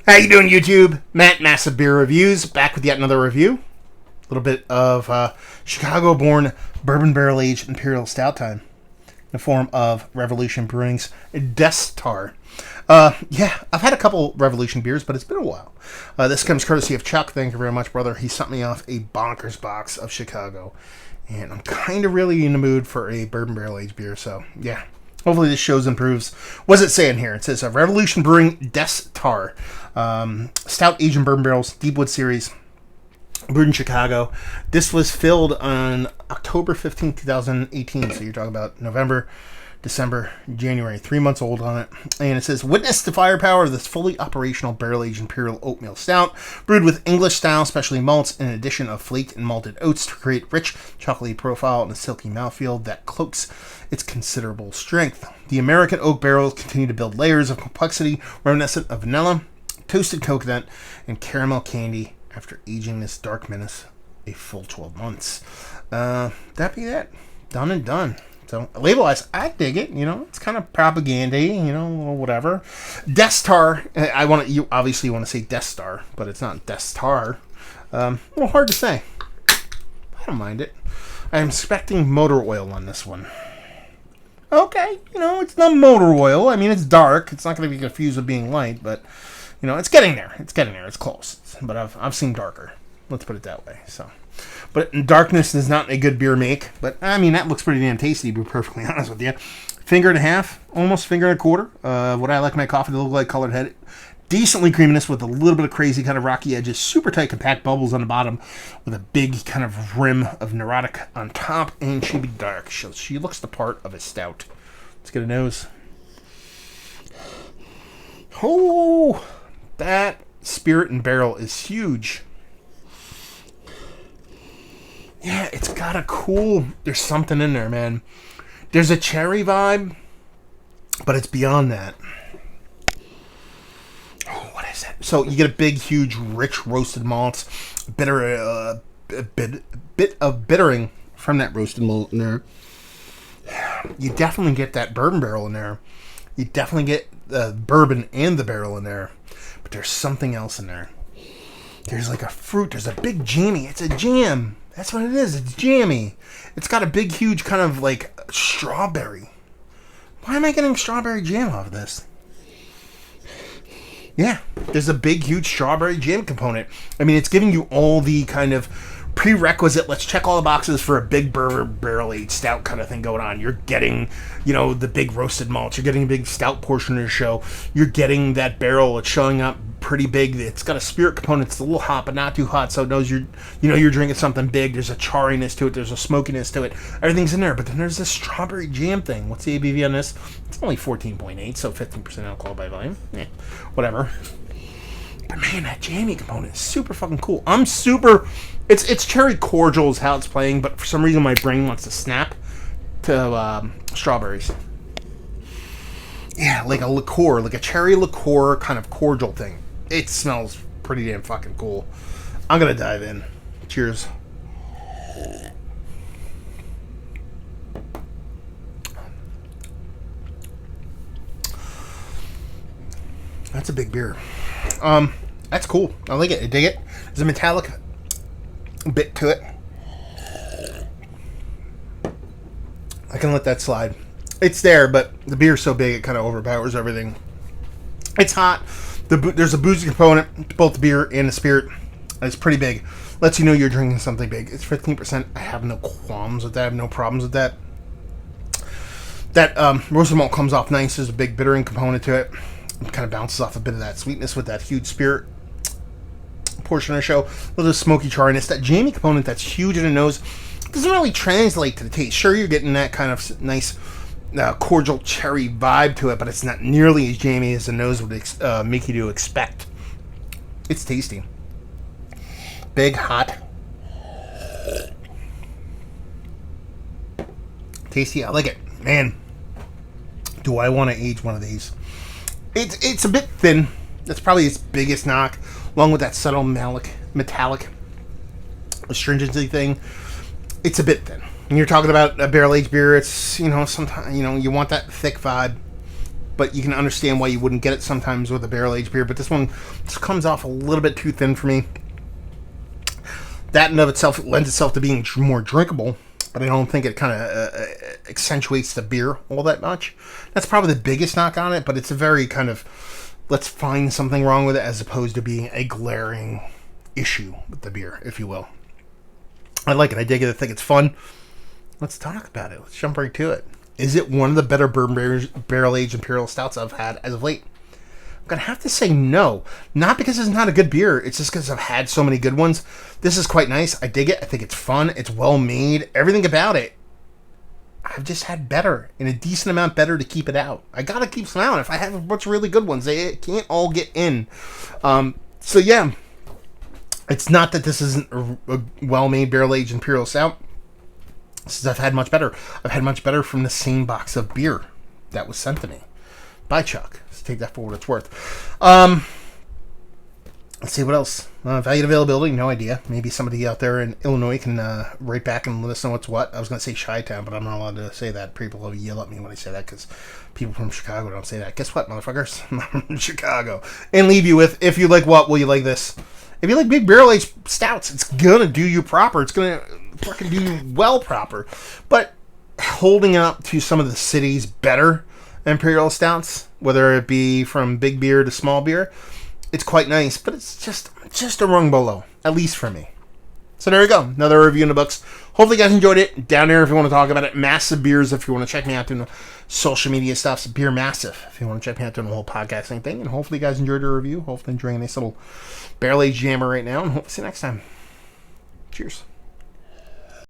How you doing, YouTube? Matt, Massive Beer Reviews, back with yet another review. A little bit of Chicago-born bourbon barrel-aged Imperial Stout time in the form of Revolution Brewing's Deth. Yeah, I've had a couple Revolution beers, but it's been a while. This comes courtesy of Chuck. Thank you very much, brother. He sent me off a bonkers box of Chicago, and I'm kind of really in the mood for a bourbon barrel-aged beer, so yeah. Hopefully this shows improves. What's it saying here? It says Revolution Brewing Deth. Stout Asian Bourbon Barrels, Deepwood Series, brewed in Chicago. This was filled on October 15th, 2018. So you're talking about November, December, January. 3 months old on it. And it says, witness the firepower of this fully operational barrel-aged Imperial Oatmeal Stout, brewed with English-style specialty malts and an addition of flaked and malted oats to create rich, chocolatey profile and a silky mouthfeel that cloaks its considerable strength. The American oak barrels continue to build layers of complexity reminiscent of vanilla, toasted coconut, and caramel candy after aging this dark menace a full 12 months. That be that. Done and done. So, label-wise, I dig it. You know, it's kind of propaganda-y, you know, whatever. Deth. You obviously want to say Deth, but it's not Deth. A little hard to say. I don't mind it. I'm expecting motor oil on this one. Okay, you know, it's not motor oil. I mean, it's dark. It's not going to be confused with being light, but, you know, it's getting there. It's getting there. It's close. But I've seen darker. Let's put it that way. So, but darkness is not a good beer make. But, I mean, that looks pretty damn tasty, to be perfectly honest with you. Finger and a half, almost finger and a quarter. What I like my coffee to look like, colored head. Decently creaminess with a little bit of crazy kind of rocky edges. Super tight, compact bubbles on the bottom with a big kind of rim of neurotic on top. And she be dark. She looks the part of a stout. Let's get a nose. Oh, that spirit and barrel is huge. Yeah, it's got a cool... There's something in there, man. There's a cherry vibe, but it's beyond that. What is it? So you get a big, huge, rich roasted malts, bitter, a bit of bittering from that roasted malt in there. You definitely get that bourbon barrel in there. You definitely get the bourbon and the barrel in there. But there's something else in there. There's like a fruit. There's a big jammy. It's a jam. That's what it is. It's jammy. It's got a big, huge kind of like strawberry. Why am I getting strawberry jam off of this? Yeah, there's a big, huge strawberry jam component. I mean, it's giving you all the kind of prerequisite, let's check all the boxes for a big bourbon barrel-aged stout kind of thing going on. You're getting, you know, the big roasted malts. You're getting a big stout portion of the show. You're getting that barrel. It's showing up pretty big. It's got a spirit component. It's a little hot, but not too hot, so it knows you're drinking something big. There's a chariness to it. There's a smokiness to it. Everything's in there, but then there's this strawberry jam thing. What's the ABV on this? It's only 14.8, so 15% alcohol by volume. Whatever. But man, that jammy component is super fucking cool. It's cherry cordial is how it's playing, but for some reason my brain wants to snap to strawberries. Yeah, like a liqueur, like a cherry liqueur kind of cordial thing. It smells pretty damn fucking cool. I'm gonna dive in. Cheers. That's a big beer. That's cool. I like it. I dig it. There's a metallic bit to it. I can let that slide. It's there, but the beer's so big it kind of overpowers everything. It's hot. There's a boozy component, both the beer and the spirit. It's pretty big. Lets you know you're drinking something big. It's 15%. I have no qualms with that. I have no problems with that. That roasted malt comes off nice. There's a big bittering component to it. It kind of bounces off a bit of that sweetness with that huge spirit portion of the show. A little smoky chariness. That jammy component that's huge in the nose doesn't really translate to the taste. Sure, you're getting that kind of nice cordial cherry vibe to it, but it's not nearly as jammy as the nose would make you to expect. It's tasty. Big, hot. Tasty. I like it. Man, do I want to age one of these. It's a bit thin. That's probably its biggest knock, along with that subtle metallic astringency thing. It's a bit thin. When you're talking about a barrel-aged beer, it's, sometimes, you want that thick vibe. but you can understand why you wouldn't get it sometimes with a barrel-aged beer. But this one just comes off a little bit too thin for me. That in of itself lends itself to being more drinkable, but I don't think it kind of accentuates the beer all that much. That's probably the biggest knock on it, but it's a very kind of, let's find something wrong with it as opposed to being a glaring issue with the beer, if you will. I like it. I dig it. I think it's fun. Let's talk about it. Let's jump right to it. Is it one of the better bourbon barrel-aged Imperial Stouts I've had as of late? I'm going to have to say no. Not because it's not a good beer. It's just because I've had so many good ones. This is quite nice. I dig it. I think it's fun. It's well made. Everything about it. I've just had better. And a decent amount better to keep it out. I got to keep some out. If I have a bunch of really good ones, they can't all get in. So yeah. It's not that this isn't a well-made barrel-aged Imperial Stout. Since I've had much better. I've had much better from the same box of beer that was sent to me by Chuck. So take that for what it's worth. Let's see what else. Value availability, no idea. Maybe somebody out there in Illinois can write back and let us know what's what. I was going to say Chi-Town, but I'm not allowed to say that. People will yell at me when I say that because people from Chicago don't say that. Guess what, motherfuckers? I'm from Chicago. And leave you with, if you like what, will you like this? If you like big barrel-aged stouts, it's going to do you proper. It's going to fucking do you well proper. But holding up to some of the city's better Imperial stouts, whether it be from big beer to small beer, it's quite nice. But it's just a rung below, at least for me. So there you go. Another review in the books. Hopefully you guys enjoyed it. Down there if you want to talk about it. Massive Beers if you want to check me out doing the social media stuff. Beer Massive if you want to check me out doing the whole podcasting thing. And hopefully you guys enjoyed the review. Hopefully enjoying a nice little barrel-aged jammer right now. And hope to see you next time. Cheers.